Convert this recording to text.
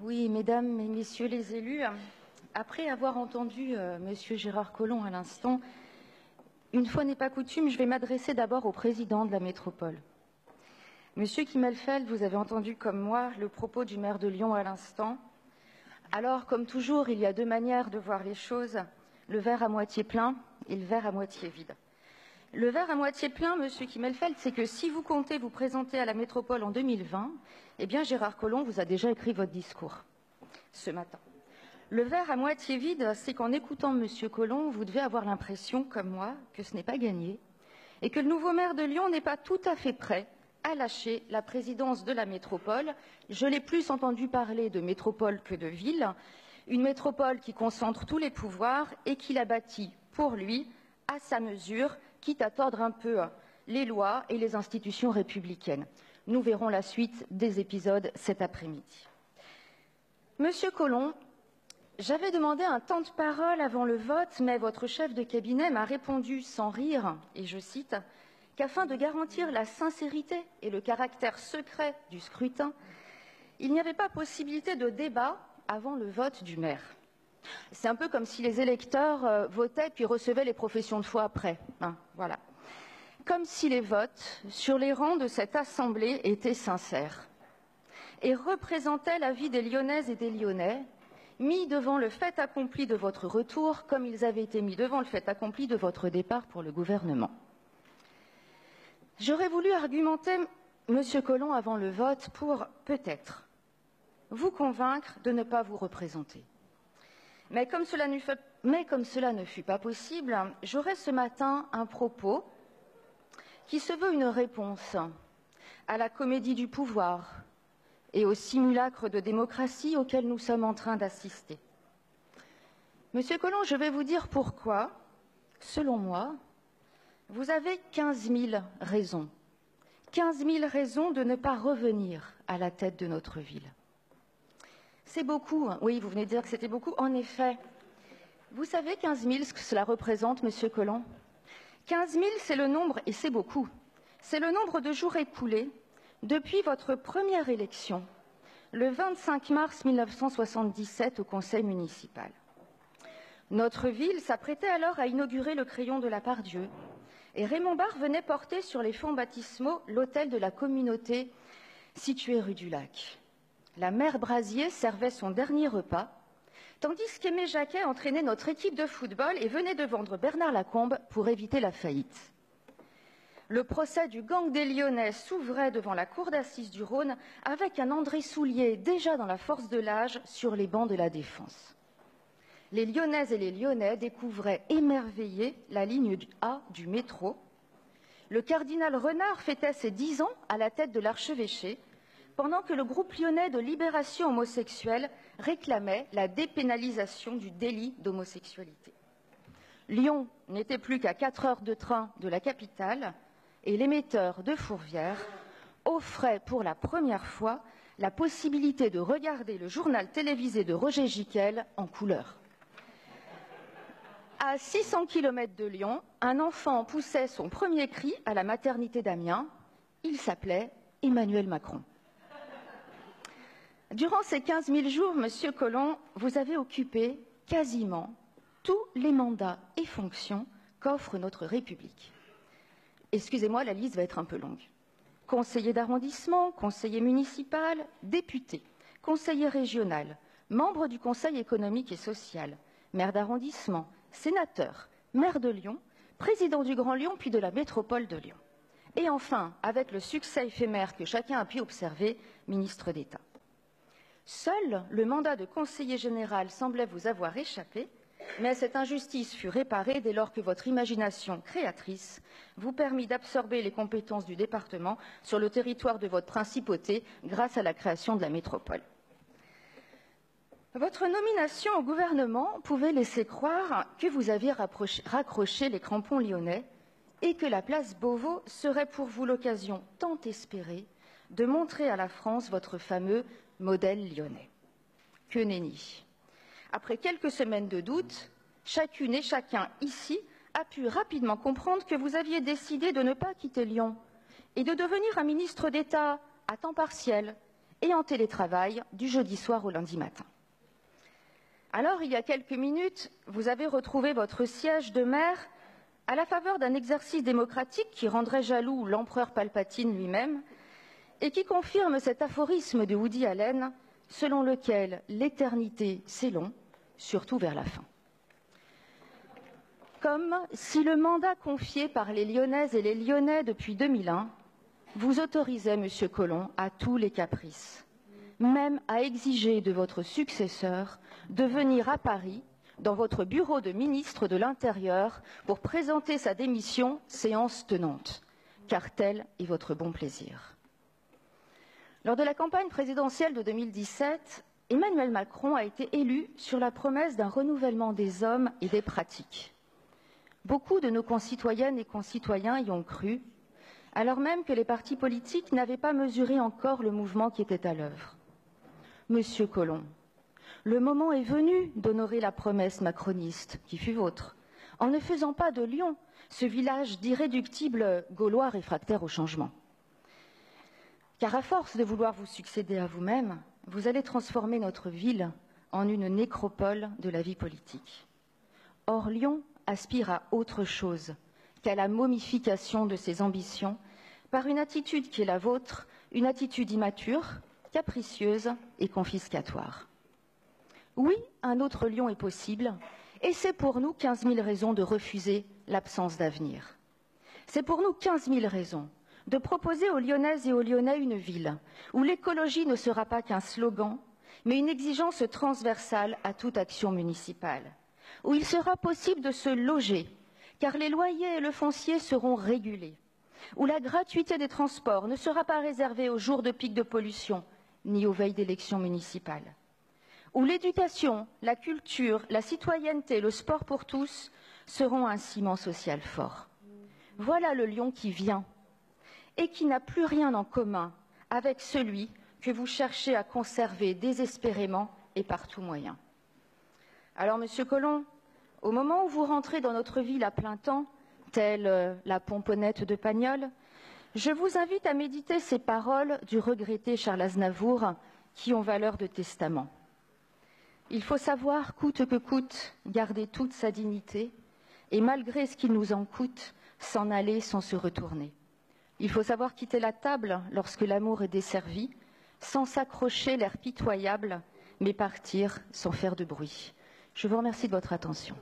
Oui, mesdames et messieurs les élus, après avoir entendu monsieur Gérard Collomb à l'instant, une fois n'est pas coutume, je vais m'adresser d'abord au président de la métropole. Monsieur Kimmelfeld, vous avez entendu comme moi le propos du maire de Lyon à l'instant. Alors, comme toujours, il y a deux manières de voir les choses, le verre à moitié plein et le verre à moitié vide. Le verre à moitié plein, monsieur Kimmelfeld, c'est que si vous comptez vous présenter à la métropole en 2020, eh bien Gérard Collomb vous a déjà écrit votre discours ce matin. Le verre à moitié vide, c'est qu'en écoutant monsieur Collomb, vous devez avoir l'impression, comme moi, que ce n'est pas gagné et que le nouveau maire de Lyon n'est pas tout à fait prêt à lâcher la présidence de la métropole. Je l'ai plus entendu parler de métropole que de ville, une métropole qui concentre tous les pouvoirs et qui l'a bâtie pour lui, à sa mesure, quitte à tordre un peu les lois et les institutions républicaines. Nous verrons la suite des épisodes cet après-midi. Monsieur Collomb, j'avais demandé un temps de parole avant le vote, mais votre chef de cabinet m'a répondu sans rire, et je cite, qu'afin de garantir la sincérité et le caractère secret du scrutin, il n'y avait pas possibilité de débat avant le vote du maire. C'est un peu comme si les électeurs votaient puis recevaient les professions de foi après. Voilà. Comme si les votes sur les rangs de cette assemblée étaient sincères et représentaient la vie des Lyonnaises et des Lyonnais, mis devant le fait accompli de votre retour, comme ils avaient été mis devant le fait accompli de votre départ pour le gouvernement. J'aurais voulu argumenter, monsieur Collomb, avant le vote pour, peut-être, vous convaincre de ne pas vous représenter. Mais comme cela ne fut pas possible, j'aurai ce matin un propos qui se veut une réponse à la comédie du pouvoir et au simulacre de démocratie auquel nous sommes en train d'assister. Monsieur Collomb, je vais vous dire pourquoi, selon moi, vous avez 15 000 raisons. 15 000 raisons de ne pas revenir à la tête de notre ville. C'est beaucoup, oui, vous venez de dire que c'était beaucoup. En effet, vous savez 15 000 ce que cela représente, monsieur Collomb? 15 000, c'est le nombre, et c'est beaucoup, c'est le nombre de jours écoulés depuis votre première élection, le 25 mars 1977 au conseil municipal. Notre ville s'apprêtait alors à inaugurer le crayon de la Part-Dieu, et Raymond Barre venait porter sur les fonts baptismaux l'hôtel de la communauté situé rue du Lac. La mère Brasier servait son dernier repas, tandis qu'Aimé Jacquet entraînait notre équipe de football et venait de vendre Bernard Lacombe pour éviter la faillite. Le procès du gang des Lyonnais s'ouvrait devant la cour d'assises du Rhône avec un André Soulier déjà dans la force de l'âge sur les bancs de la Défense. Les Lyonnaises et les Lyonnais découvraient émerveillés la ligne A du métro. Le cardinal Renard fêtait ses 10 ans à la tête de l'archevêché, pendant que le groupe lyonnais de libération homosexuelle réclamait la dépénalisation du délit d'homosexualité. Lyon n'était plus qu'à 4 heures de train de la capitale et l'émetteur de Fourvière offrait pour la première fois la possibilité de regarder le journal télévisé de Roger Gicquel en couleur. À 600 km de Lyon, un enfant poussait son premier cri à la maternité d'Amiens. Il s'appelait Emmanuel Macron. Durant ces 15 000 jours, monsieur Collomb, vous avez occupé quasiment tous les mandats et fonctions qu'offre notre République. Excusez-moi, la liste va être un peu longue. Conseiller d'arrondissement, conseiller municipal, député, conseiller régional, membre du Conseil économique et social, maire d'arrondissement, sénateur, maire de Lyon, président du Grand Lyon puis de la métropole de Lyon. Et enfin, avec le succès éphémère que chacun a pu observer, ministre d'État. Seul le mandat de conseiller général semblait vous avoir échappé, mais cette injustice fut réparée dès lors que votre imagination créatrice vous permit d'absorber les compétences du département sur le territoire de votre principauté grâce à la création de la métropole. Votre nomination au gouvernement pouvait laisser croire que vous aviez raccroché les crampons lyonnais et que la place Beauvau serait pour vous l'occasion tant espérée de montrer à la France votre fameux modèle lyonnais. Que nenni. Après quelques semaines de doute, chacune et chacun ici a pu rapidement comprendre que vous aviez décidé de ne pas quitter Lyon et de devenir un ministre d'État à temps partiel et en télétravail du jeudi soir au lundi matin. Alors, il y a quelques minutes, vous avez retrouvé votre siège de maire à la faveur d'un exercice démocratique qui rendrait jaloux l'empereur Palpatine lui-même et qui confirme cet aphorisme de Woody Allen selon lequel l'éternité c'est long, surtout vers la fin. Comme si le mandat confié par les Lyonnaises et les Lyonnais depuis 2001 vous autorisait, Monsieur Collomb, à tous les caprices, même à exiger de votre successeur de venir à Paris, dans votre bureau de ministre de l'Intérieur, pour présenter sa démission, séance tenante, car tel est votre bon plaisir. Lors de la campagne présidentielle de 2017, Emmanuel Macron a été élu sur la promesse d'un renouvellement des hommes et des pratiques. Beaucoup de nos concitoyennes et concitoyens y ont cru, alors même que les partis politiques n'avaient pas mesuré encore le mouvement qui était à l'œuvre. Monsieur Collomb, le moment est venu d'honorer la promesse macroniste qui fut vôtre, en ne faisant pas de Lyon ce village d'irréductibles Gaulois réfractaires au changement. Car à force de vouloir vous succéder à vous-même, vous allez transformer notre ville en une nécropole de la vie politique. Or, Lyon aspire à autre chose qu'à la momification de ses ambitions par une attitude qui est la vôtre, une attitude immature, capricieuse et confiscatoire. Oui, un autre Lyon est possible, et c'est pour nous 15 000 raisons de refuser l'absence d'avenir. C'est pour nous 15 000 raisons de proposer aux Lyonnaises et aux Lyonnais une ville où l'écologie ne sera pas qu'un slogan, mais une exigence transversale à toute action municipale, où il sera possible de se loger, car les loyers et le foncier seront régulés, où la gratuité des transports ne sera pas réservée aux jours de pic de pollution, ni aux veilles d'élections municipales, où l'éducation, la culture, la citoyenneté, le sport pour tous seront un ciment social fort. Voilà le Lyon qui vient et qui n'a plus rien en commun avec celui que vous cherchez à conserver désespérément et par tout moyen. Alors, Monsieur Collomb, au moment où vous rentrez dans notre ville à plein temps, telle la pomponnette de Pagnol, je vous invite à méditer ces paroles du regretté Charles Aznavour qui ont valeur de testament. Il faut savoir, coûte que coûte, garder toute sa dignité et malgré ce qu'il nous en coûte, s'en aller sans se retourner. Il faut savoir quitter la table lorsque l'amour est desservi, sans s'accrocher l'air pitoyable, mais partir sans faire de bruit. Je vous remercie de votre attention.